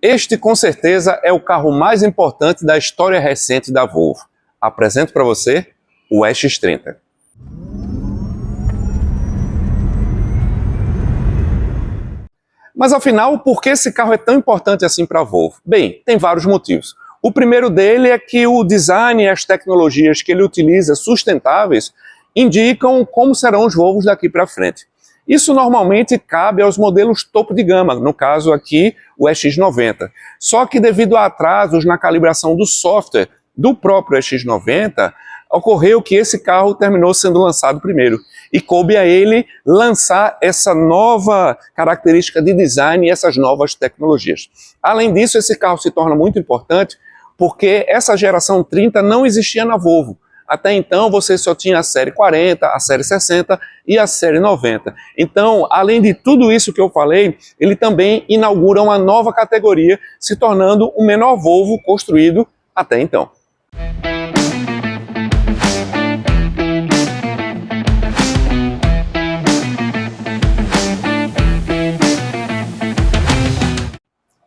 Este, com certeza, é o carro mais importante da história recente da Volvo. Apresento para você o EX30. Mas afinal, por que esse carro é tão importante assim para a Volvo? Bem, tem vários motivos. O primeiro dele é que o design e as tecnologias que ele utiliza sustentáveis indicam como serão os Volvos daqui para frente. Isso normalmente cabe aos modelos topo de gama, no caso aqui o EX90. Só que devido a atrasos na calibração do software do próprio EX90, ocorreu que esse carro terminou sendo lançado primeiro. E coube a ele lançar essa nova característica de design e essas novas tecnologias. Além disso, esse carro se torna muito importante porque essa geração 30 não existia na Volvo. Até então você só tinha a série 40, a série 60 e a série 90. Então, além de tudo isso que eu falei, ele também inaugura uma nova categoria, se tornando o menor Volvo construído até então.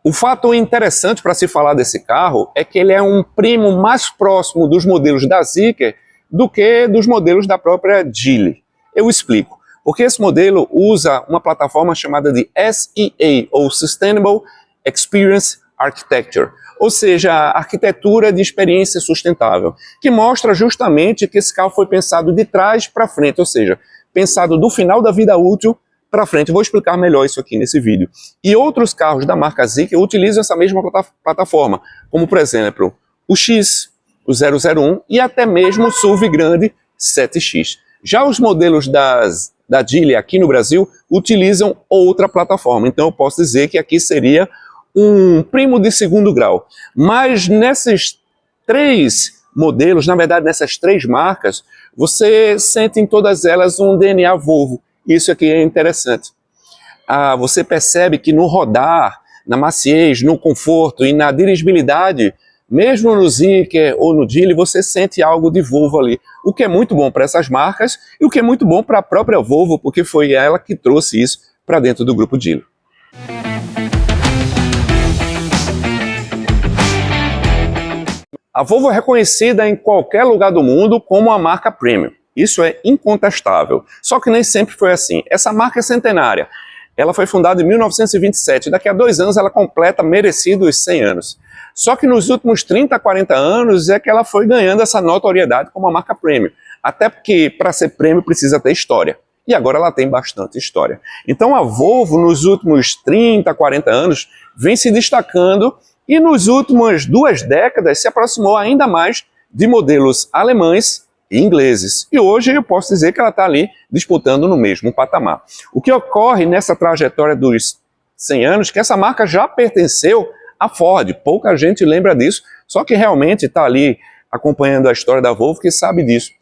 O fato interessante para se falar desse carro é que ele é um primo mais próximo dos modelos da Zeekr do que dos modelos da própria Geely. Eu explico. Porque esse modelo usa uma plataforma chamada de SEA, ou Sustainable Experience Architecture, ou seja, a arquitetura de experiência sustentável, que mostra justamente que esse carro foi pensado de trás para frente, ou seja, pensado do final da vida útil para frente. Eu vou explicar melhor isso aqui nesse vídeo. E outros carros da marca Zeekr utilizam essa mesma plataforma, como por exemplo o X, o 001 e até mesmo o SUV grande 7X. Já os modelos da Geely aqui no Brasil utilizam outra plataforma, então eu posso dizer que aqui seria um primo de segundo grau. Mas nesses três modelos, na verdade nessas três marcas, você sente em todas elas um DNA Volvo. Isso aqui é interessante. Você percebe que no rodar, na maciez, no conforto e na dirigibilidade, mesmo no Zeekr ou no Geely, você sente algo de Volvo ali. O que é muito bom para essas marcas e o que é muito bom para a própria Volvo, porque foi ela que trouxe isso para dentro do grupo Geely. A Volvo é reconhecida em qualquer lugar do mundo como uma marca premium. Isso é incontestável. Só que nem sempre foi assim. Essa marca é centenária. Ela foi fundada em 1927. Daqui a 2 anos ela completa merecidos 100 anos. Só que nos últimos 30, 40 anos é que ela foi ganhando essa notoriedade como uma marca premium. Até porque para ser premium precisa ter história. E agora ela tem bastante história. Então a Volvo nos últimos 30, 40 anos vem se destacando e nos últimas 2 décadas se aproximou ainda mais de modelos alemães e ingleses. E hoje eu posso dizer que ela está ali disputando no mesmo patamar. O que ocorre nessa trajetória dos 100 anos é que essa marca já pertenceu à Ford. Pouca gente lembra disso, só que realmente está ali acompanhando a história da Volvo que sabe disso.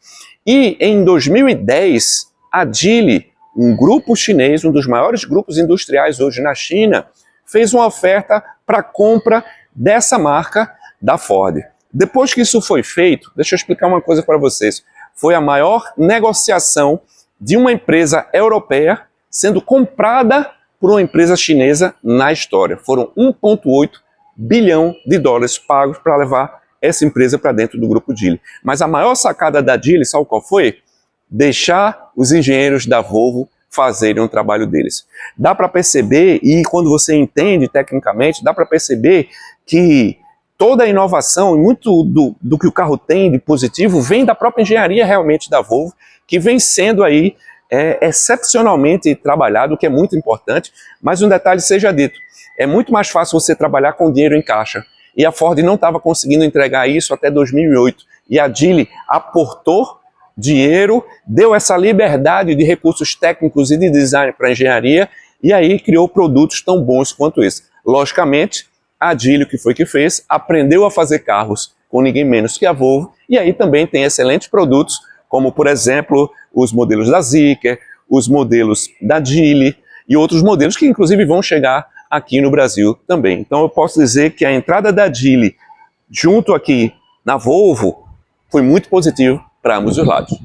E em 2010, a Geely, um grupo chinês, um dos maiores grupos industriais hoje na China, fez uma oferta para compra dessa marca da Ford. Depois que isso foi feito, deixa eu explicar uma coisa para vocês. Foi a maior negociação de uma empresa europeia sendo comprada por uma empresa chinesa na história. Foram 1,8 bilhão de dólares pagos para levar essa empresa para dentro do grupo Geely. Mas a maior sacada da Geely, sabe qual foi? Deixar os engenheiros da Volvo fazerem o trabalho deles. Dá para perceber, e quando você entende tecnicamente, dá para perceber que toda a inovação e muito do que o carro tem de positivo vem da própria engenharia realmente da Volvo, que vem sendo aí excepcionalmente trabalhado, o que é muito importante. Mas um detalhe seja dito, é muito mais fácil você trabalhar com dinheiro em caixa. E a Ford não estava conseguindo entregar isso até 2008. E a Geely aportou dinheiro, deu essa liberdade de recursos técnicos e de design para a engenharia, e aí criou produtos tão bons quanto esse. Logicamente, a Geely, o que foi que fez? Aprendeu a fazer carros com ninguém menos que a Volvo, e aí também tem excelentes produtos, como por exemplo, os modelos da Zeekr, os modelos da Geely e outros modelos que inclusive vão chegar aqui no Brasil também. Então eu posso dizer que a entrada da Geely junto aqui na Volvo foi muito positivo para ambos os lados.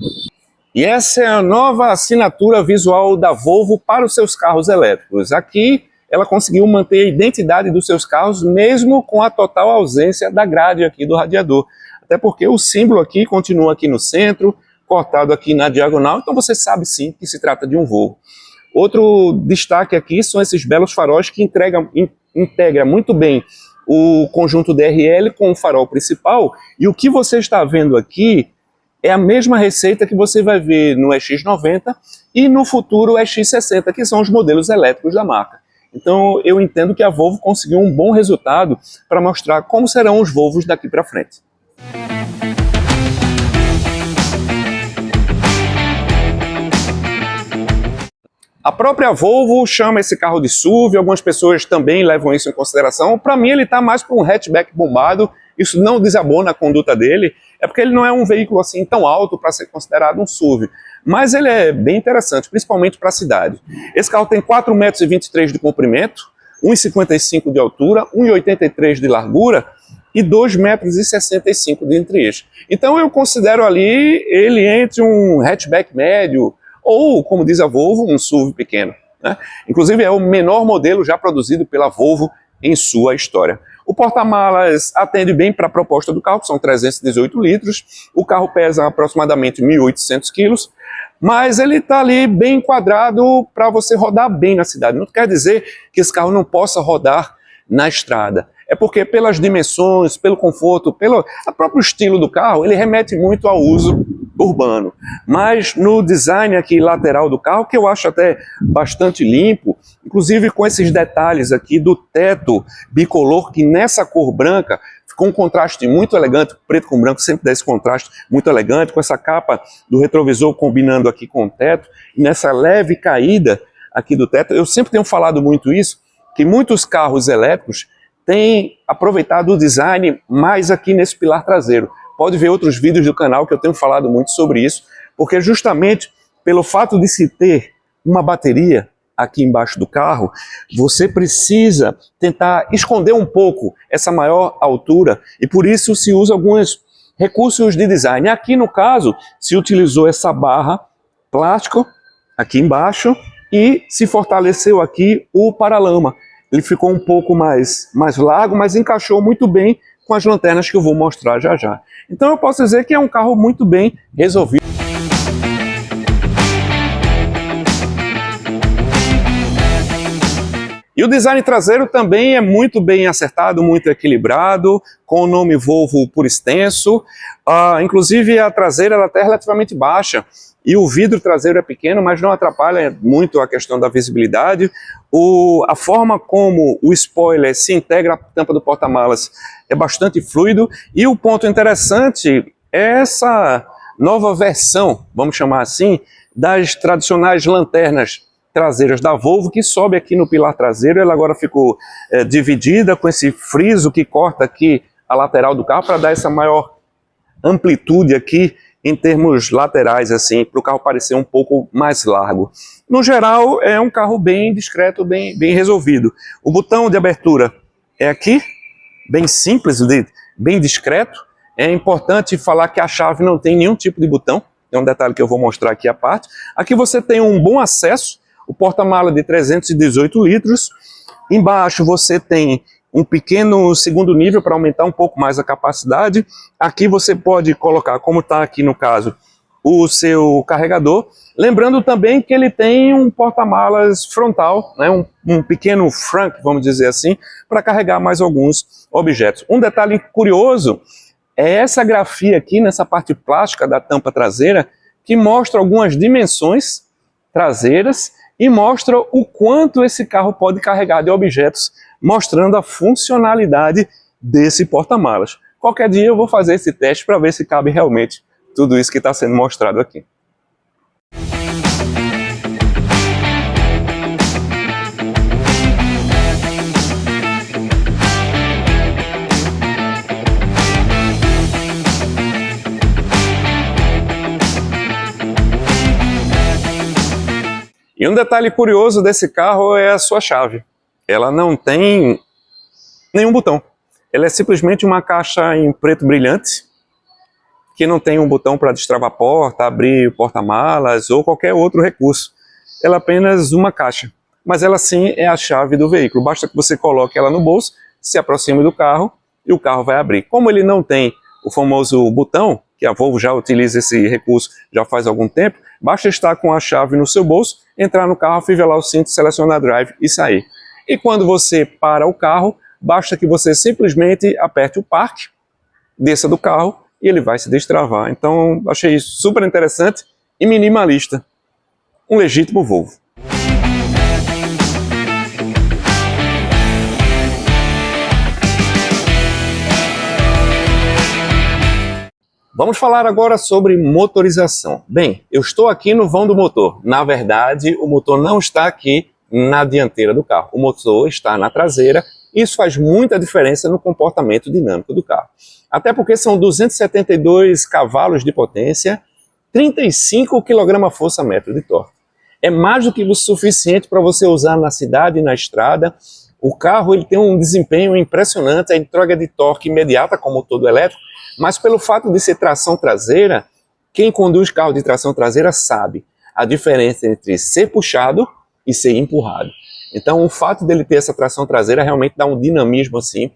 E essa é a nova assinatura visual da Volvo para os seus carros elétricos. Aqui ela conseguiu manter a identidade dos seus carros, mesmo com a total ausência da grade aqui do radiador. Até porque o símbolo aqui continua aqui no centro, cortado aqui na diagonal, então você sabe sim que se trata de um Volvo. Outro destaque aqui são esses belos faróis que integra muito bem o conjunto DRL com o farol principal, e o que você está vendo aqui é a mesma receita que você vai ver no EX90 e no futuro EX60, que são os modelos elétricos da marca. Então eu entendo que a Volvo conseguiu um bom resultado para mostrar como serão os Volvos daqui para frente. A própria Volvo chama esse carro de SUV, algumas pessoas também levam isso em consideração. Para mim ele está mais para um hatchback bombado, isso não desabona a conduta dele, é porque ele não é um veículo assim tão alto para ser considerado um SUV. Mas ele é bem interessante, principalmente para a cidade. Esse carro tem 4,23 metros de comprimento, 1,55 m de altura, 1,83 m de largura e 2,65 m de entre-eixo. Então eu considero ali ele entre um hatchback médio, ou, como diz a Volvo, um SUV pequeno, né? Inclusive é o menor modelo já produzido pela Volvo em sua história. O porta-malas atende bem para a proposta do carro, que são 318 litros, o carro pesa aproximadamente 1.800 quilos, mas ele está ali bem enquadrado para você rodar bem na cidade. Não quer dizer que esse carro não possa rodar na estrada. É porque pelas dimensões, pelo conforto, pelo próprio estilo do carro, ele remete muito ao uso urbano. Mas no design aqui lateral do carro, que eu acho até bastante limpo, inclusive com esses detalhes aqui do teto bicolor, que nessa cor branca ficou um contraste muito elegante, preto com branco sempre dá esse contraste muito elegante, com essa capa do retrovisor combinando aqui com o teto, e nessa leve caída aqui do teto. Eu sempre tenho falado muito isso, que muitos carros elétricos têm aproveitado o design mais aqui nesse pilar traseiro. Pode ver outros vídeos do canal que eu tenho falado muito sobre isso, porque justamente pelo fato de se ter uma bateria aqui embaixo do carro, você precisa tentar esconder um pouco essa maior altura, e por isso se usa alguns recursos de design. Aqui no caso, se utilizou essa barra plástico aqui embaixo e se fortaleceu aqui o paralama. Ele ficou um pouco mais largo, mas encaixou muito bem com as lanternas que eu vou mostrar já já. Então eu posso dizer que é um carro muito bem resolvido. E o design traseiro também é muito bem acertado, muito equilibrado, com o nome Volvo por extenso. Inclusive a traseira ela é relativamente baixa e o vidro traseiro é pequeno, mas não atrapalha muito a questão da visibilidade. A forma como o spoiler se integra à tampa do porta-malas é bastante fluido. E o ponto interessante é essa nova versão, vamos chamar assim, das tradicionais lanternas traseiras da Volvo, que sobe aqui no pilar traseiro. Ela agora ficou dividida com esse friso que corta aqui a lateral do carro para dar essa maior amplitude aqui em termos laterais, assim, para o carro parecer um pouco mais largo. No geral, é um carro bem discreto, bem resolvido. O botão de abertura é aqui, bem simples, bem discreto. É importante falar que a chave não tem nenhum tipo de botão, é um detalhe que eu vou mostrar aqui à parte. Aqui você tem um bom acesso, o porta-mala de 318 litros. Embaixo você tem um pequeno segundo nível para aumentar um pouco mais a capacidade. Aqui você pode colocar, como está aqui no caso, o seu carregador. Lembrando também que ele tem um porta-malas frontal, né, um pequeno frunk, vamos dizer assim, para carregar mais alguns objetos. Um detalhe curioso é essa grafia aqui nessa parte plástica da tampa traseira, que mostra algumas dimensões traseiras e mostra o quanto esse carro pode carregar de objetos, mostrando a funcionalidade desse porta-malas. Qualquer dia eu vou fazer esse teste para ver se cabe realmente tudo isso que está sendo mostrado aqui. E um detalhe curioso desse carro é a sua chave. Ela não tem nenhum botão. Ela é simplesmente uma caixa em preto brilhante, que não tem um botão para destravar a porta, abrir o porta-malas ou qualquer outro recurso. Ela é apenas uma caixa. mas ela sim é a chave do veículo. Basta que você coloque ela no bolso, se aproxime do carro e o carro vai abrir. Como ele não tem o famoso botão, que a Volvo já utiliza esse recurso já faz algum tempo, basta estar com a chave no seu bolso, entrar no carro, afivelar o cinto, selecionar Drive e sair. E quando você para o carro, basta que você simplesmente aperte o parque, desça do carro e ele vai se destravar. Então, achei isso super interessante e minimalista. Um legítimo Volvo. Vamos falar agora sobre motorização. Bem, eu estou aqui no vão do motor. Na verdade, o motor não está aqui na dianteira do carro. O motor está na traseira. Isso faz muita diferença no comportamento dinâmico do carro. Até porque são 272 cavalos de potência, 35 kgfm de torque. É mais do que o suficiente para você usar na cidade e na estrada. O carro ele tem um desempenho impressionante, a entrega de torque imediata como todo elétrico, mas pelo fato de ser tração traseira, quem conduz carro de tração traseira sabe a diferença entre ser puxado e ser empurrado. Então o fato dele ter essa tração traseira realmente dá um dinamismo assim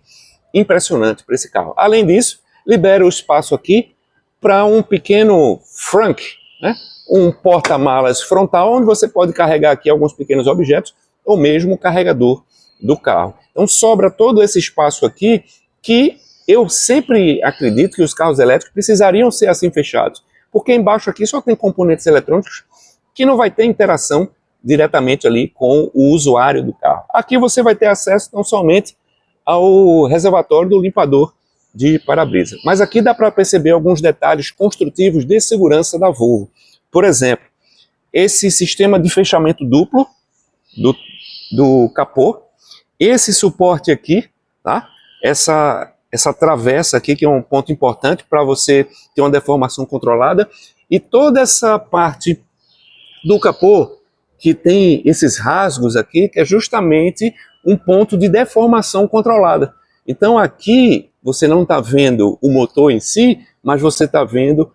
impressionante para esse carro. Além disso, libera o espaço aqui para um pequeno frunk, né? Um porta-malas frontal, onde você pode carregar aqui alguns pequenos objetos, ou mesmo o carregador do carro. Então sobra todo esse espaço aqui, que eu sempre acredito que os carros elétricos precisariam ser assim fechados, porque embaixo aqui só tem componentes eletrônicos que não vai ter interação diretamente ali com o usuário do carro. Aqui você vai ter acesso não somente ao reservatório do limpador de para-brisa, mas aqui dá para perceber alguns detalhes construtivos de segurança da Volvo. Por exemplo, esse sistema de fechamento duplo do capô, esse suporte aqui, tá? Essa travessa aqui, que é um ponto importante para você ter uma deformação controlada, e toda essa parte do capô que tem esses rasgos aqui, que é justamente um ponto de deformação controlada. Então aqui você não está vendo o motor em si, mas você está vendo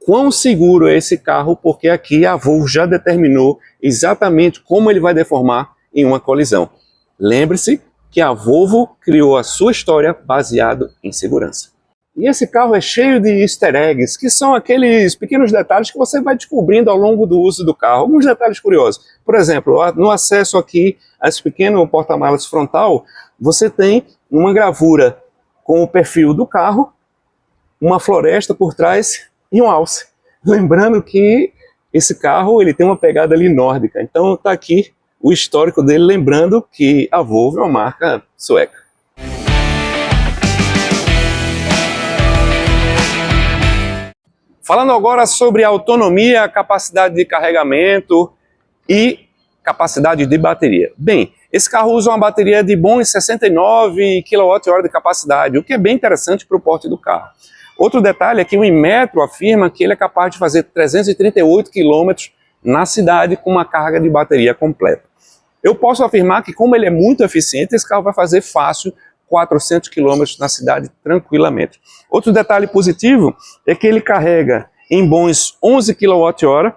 quão seguro é esse carro, porque aqui a Volvo já determinou exatamente como ele vai deformar em uma colisão. Lembre-se que a Volvo criou a sua história baseado em segurança. E esse carro é cheio de easter eggs, que são aqueles pequenos detalhes que você vai descobrindo ao longo do uso do carro. Alguns detalhes curiosos. Por exemplo, no acesso aqui a esse pequeno porta-malas frontal, você tem uma gravura com o perfil do carro, uma floresta por trás e um alce. Lembrando que esse carro ele tem uma pegada ali nórdica. Então está aqui o histórico dele, lembrando que a Volvo é uma marca sueca. Falando agora sobre autonomia, capacidade de carregamento e capacidade de bateria. Bem, esse carro usa uma bateria de bons 69 kWh de capacidade, o que é bem interessante para o porte do carro. Outro detalhe é que o Inmetro afirma que ele é capaz de fazer 338 km na cidade com uma carga de bateria completa. Eu posso afirmar que, como ele é muito eficiente, esse carro vai fazer fácil 400 km na cidade tranquilamente. Outro detalhe positivo é que ele carrega em bons 11 kWh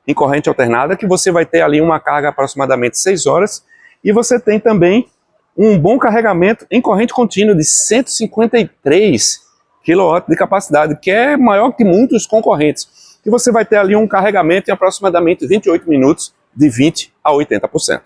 em corrente alternada, que você vai ter ali uma carga aproximadamente 6 horas, e você tem também um bom carregamento em corrente contínua de 153 kW de capacidade, que é maior que muitos concorrentes, e você vai ter ali um carregamento em aproximadamente 28 minutos de 20% a 80%.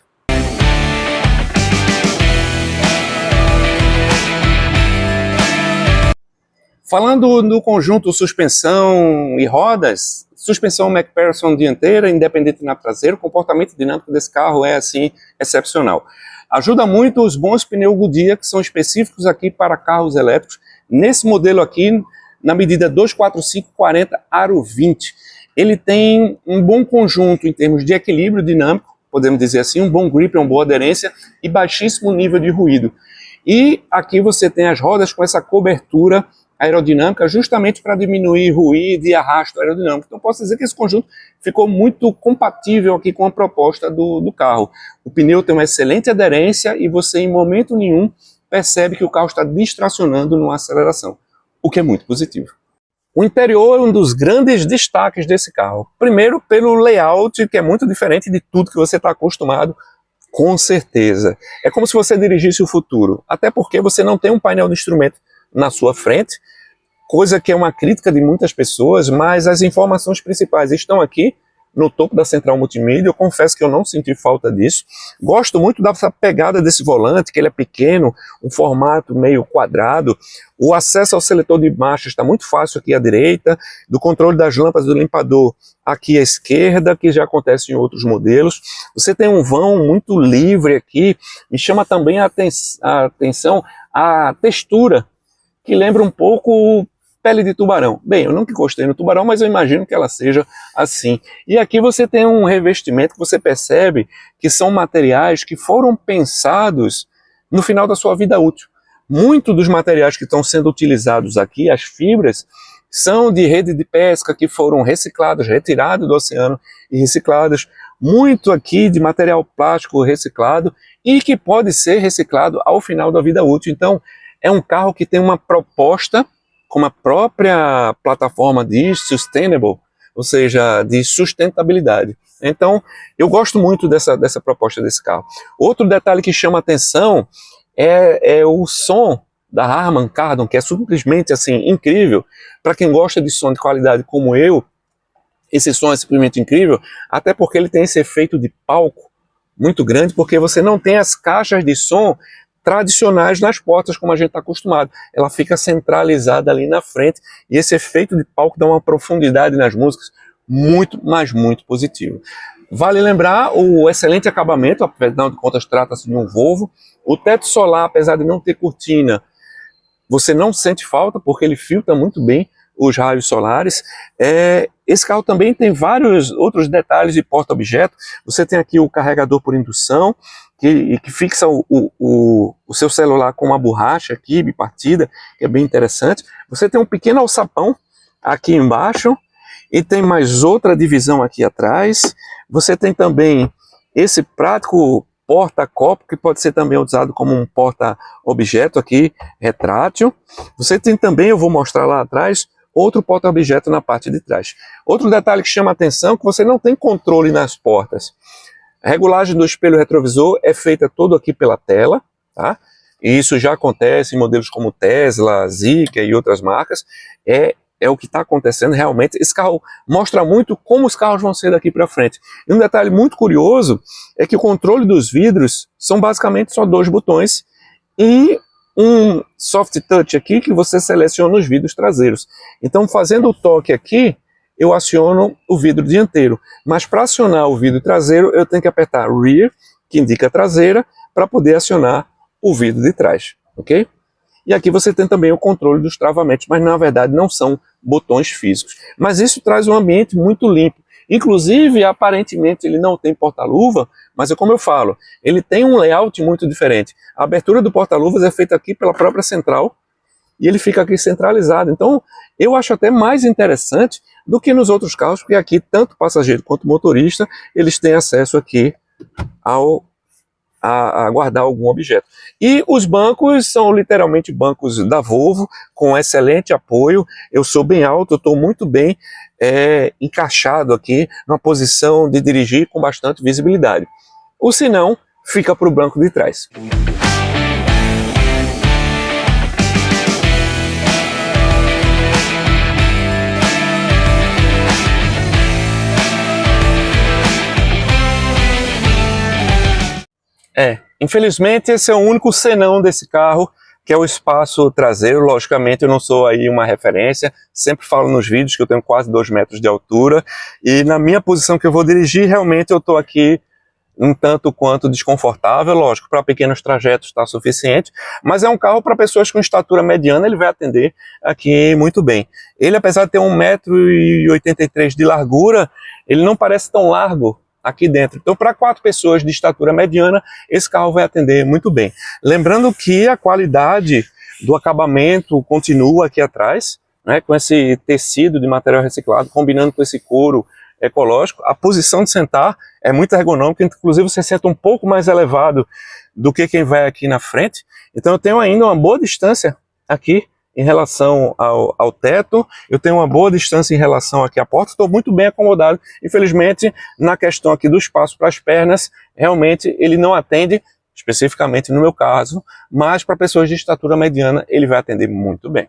Falando no conjunto suspensão e rodas, suspensão MacPherson dianteira, independente na traseira, o comportamento dinâmico desse carro é assim excepcional. Ajuda muito os bons pneus Goodyear, que são específicos aqui para carros elétricos. Nesse modelo aqui, na medida 245/40 Aro 20, ele tem um bom conjunto em termos de equilíbrio dinâmico, podemos dizer assim, um bom grip, uma boa aderência e baixíssimo nível de ruído. E aqui você tem as rodas com essa cobertura aerodinâmica justamente para diminuir ruído e arrasto aerodinâmico. Então posso dizer que esse conjunto ficou muito compatível aqui com a proposta do carro. O pneu tem uma excelente aderência e você em momento nenhum percebe que o carro está distracionando numa aceleração, o que é muito positivo. O interior é um dos grandes destaques desse carro. Primeiro pelo layout, que é muito diferente de tudo que você está acostumado Com certeza. É como se você dirigisse o futuro, até porque você não tem um painel de instrumento na sua frente, coisa que é uma crítica de muitas pessoas, mas as informações principais estão aqui no topo da central multimídia. Eu confesso que eu não senti falta disso. Gosto muito dessa pegada desse volante, que ele é pequeno, um formato meio quadrado. O acesso ao seletor de marchas está muito fácil aqui à direita, do controle das lâmpadas do limpador aqui à esquerda, que já acontece em outros modelos. Você tem um vão muito livre aqui. Me chama também a atenção a textura, que lembra um pouco pele de tubarão. Bem, eu nunca encostei no tubarão, mas eu imagino que ela seja assim. E aqui você tem um revestimento que você percebe que são materiais que foram pensados no final da sua vida útil. Muitos dos materiais que estão sendo utilizados aqui, as fibras, são de rede de pesca que foram recicladas, retiradas do oceano e recicladas. Muito aqui de material plástico reciclado e que pode ser reciclado ao final da vida útil. Então, é um carro que tem uma proposta com a própria plataforma de sustainable, ou seja, de sustentabilidade. Então, eu gosto muito dessa proposta desse carro. Outro detalhe que chama atenção é o som da Harman Kardon, que é simplesmente assim incrível. Para quem gosta de som de qualidade como eu, esse som é simplesmente incrível, até porque ele tem esse efeito de palco muito grande, porque você não tem as caixas de som tradicionais nas portas, como a gente está acostumado. Ela fica centralizada ali na frente, e esse efeito de palco dá uma profundidade nas músicas muito, mas muito positivo. Vale lembrar o excelente acabamento, afinal de contas trata-se de um Volvo. O teto solar, apesar de não ter cortina, você não sente falta, porque ele filtra muito bem os raios solares. Esse carro também tem vários outros detalhes de porta-objeto. Você tem aqui o carregador por indução, que fixa o seu celular com uma borracha aqui, bipartida, que é bem interessante. Você tem um pequeno alçapão aqui embaixo, e tem mais outra divisão aqui atrás. Você tem também esse prático porta-copo, que pode ser também usado como um porta-objeto aqui, retrátil. Você tem também, eu vou mostrar lá atrás, outro porta-objeto na parte de trás. Outro detalhe que chama a atenção é que você não tem controle nas portas. A regulagem do espelho retrovisor é feita todo aqui pela tela, tá? E isso já acontece em modelos como Tesla, Zeekr e outras marcas. É o que está acontecendo realmente. Esse carro mostra muito como os carros vão ser daqui para frente. E um detalhe muito curioso é que o controle dos vidros são basicamente só 2 botões e um soft touch aqui que você seleciona os vidros traseiros. Então, fazendo o toque aqui, eu aciono o vidro dianteiro, mas para acionar o vidro traseiro eu tenho que apertar Rear, que indica traseira, para poder acionar o vidro de trás, ok? E aqui você tem também o controle dos travamentos, mas na verdade não são botões físicos. Mas isso traz um ambiente muito limpo. Inclusive, aparentemente ele não tem porta-luva, mas é como eu falo, ele tem um layout muito diferente. A abertura do porta-luvas é feita aqui pela própria central, e ele fica aqui centralizado. Então, eu acho até mais interessante do que nos outros carros, porque aqui, tanto passageiro quanto motorista, eles têm acesso aqui a guardar algum objeto. E os bancos são literalmente bancos da Volvo, com excelente apoio. Eu sou bem alto, eu estou muito bem encaixado aqui, numa posição de dirigir com bastante visibilidade. Ou se não, fica para o banco de trás. Infelizmente esse é o único senão desse carro, que é o espaço traseiro. Logicamente eu não sou aí uma referência, sempre falo nos vídeos que eu tenho quase 2 metros de altura, e na minha posição que eu vou dirigir, realmente eu estou aqui um tanto quanto desconfortável. Lógico, para pequenos trajetos está suficiente, mas é um carro para pessoas com estatura mediana, ele vai atender aqui muito bem. Ele, apesar de ter 1,83 m de largura, ele não parece tão largo aqui dentro. Então, para 4 pessoas de estatura mediana, esse carro vai atender muito bem. Lembrando que a qualidade do acabamento continua aqui atrás, né, com esse tecido de material reciclado, combinando com esse couro ecológico. A posição de sentar é muito ergonômica, inclusive você senta um pouco mais elevado do que quem vai aqui na frente. Então eu tenho ainda uma boa distância aqui em relação ao teto, eu tenho uma boa distância em relação aqui à porta, estou muito bem acomodado. Infelizmente, na questão aqui do espaço para as pernas, realmente ele não atende, especificamente no meu caso, mas para pessoas de estatura mediana ele vai atender muito bem.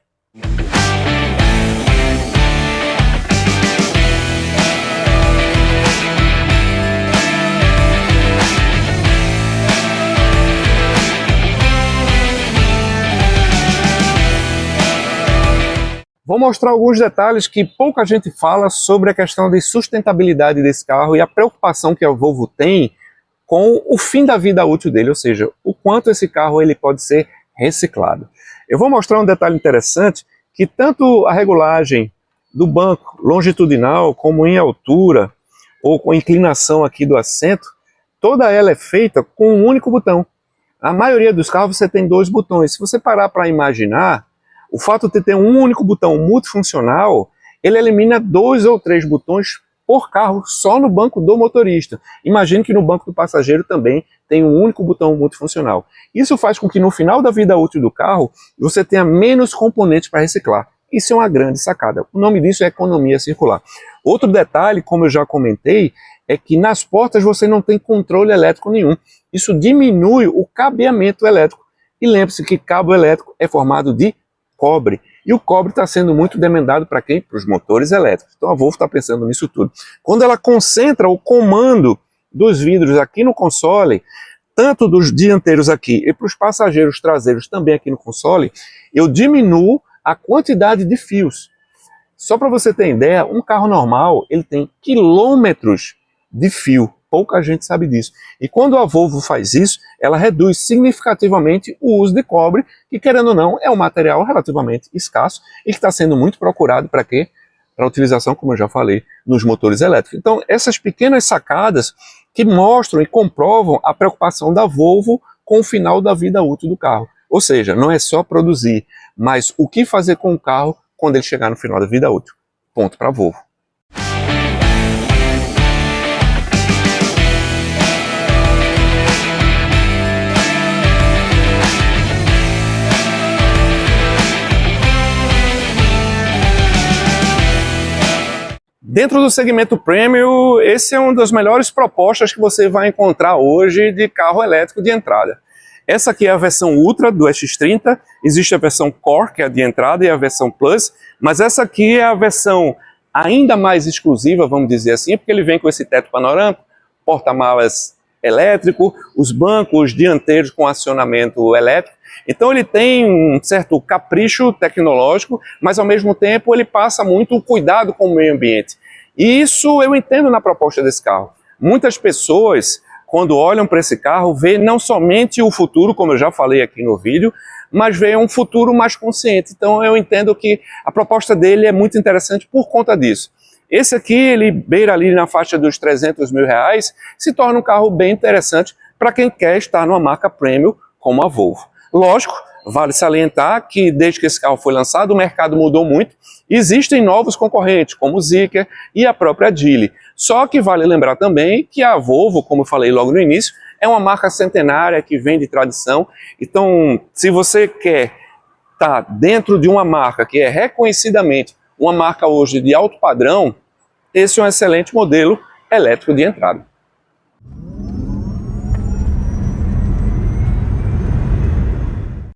Vou mostrar alguns detalhes que pouca gente fala sobre a questão de sustentabilidade desse carro e a preocupação que a Volvo tem com o fim da vida útil dele, ou seja, o quanto esse carro ele pode ser reciclado. Eu vou mostrar um detalhe interessante, que tanto a regulagem do banco longitudinal, como em altura, ou com inclinação aqui do assento, toda ela é feita com um único botão. A maioria dos carros você tem 2 botões. Se você parar para imaginar, o fato de ter um único botão multifuncional, ele elimina 2 ou 3 botões por carro só no banco do motorista. Imagine que no banco do passageiro também tem um único botão multifuncional. Isso faz com que no final da vida útil do carro, você tenha menos componentes para reciclar. Isso é uma grande sacada. O nome disso é economia circular. Outro detalhe, como eu já comentei, é que nas portas você não tem controle elétrico nenhum. Isso diminui o cabeamento elétrico. E lembre-se que cabo elétrico é formado de cobre. E o cobre está sendo muito demandado para quem? Para os motores elétricos. Então a Volvo está pensando nisso tudo. Quando ela concentra o comando dos vidros aqui no console, tanto dos dianteiros aqui e para os passageiros traseiros também aqui no console, eu diminuo a quantidade de fios. Só para você ter ideia, um carro normal ele tem quilômetros de fio. Pouca gente sabe disso. E quando a Volvo faz isso, ela reduz significativamente o uso de cobre, que querendo ou não, é um material relativamente escasso e que está sendo muito procurado para quê? Para utilização, como eu já falei, nos motores elétricos. Então, essas pequenas sacadas que mostram e comprovam a preocupação da Volvo com o final da vida útil do carro. Ou seja, não é só produzir, mas o que fazer com o carro quando ele chegar no final da vida útil. Ponto para a Volvo. Dentro do segmento Premium, esse é uma das melhores propostas que você vai encontrar hoje de carro elétrico de entrada. Essa aqui é a versão Ultra do X30, existe a versão Core, que é a de entrada, e a versão Plus, mas essa aqui é a versão ainda mais exclusiva, vamos dizer assim, porque ele vem com esse teto panorâmico, porta-malas elétrico, os bancos dianteiros com acionamento elétrico. Então ele tem um certo capricho tecnológico, mas ao mesmo tempo ele passa muito cuidado com o meio ambiente. E isso eu entendo na proposta desse carro. Muitas pessoas, quando olham para esse carro, veem não somente o futuro, como eu já falei aqui no vídeo, mas veem um futuro mais consciente. Então eu entendo que a proposta dele é muito interessante por conta disso. Esse aqui, ele beira ali na faixa dos 300 mil reais, se torna um carro bem interessante para quem quer estar numa marca premium como a Volvo. Lógico, vale salientar que desde que esse carro foi lançado, o mercado mudou muito. Existem novos concorrentes, como o Zeekr e a própria Geely. Só que vale lembrar também que a Volvo, como eu falei logo no início, é uma marca centenária que vem de tradição. Então, se você quer estar dentro de uma marca que é reconhecidamente uma marca hoje de alto padrão, esse é um excelente modelo elétrico de entrada.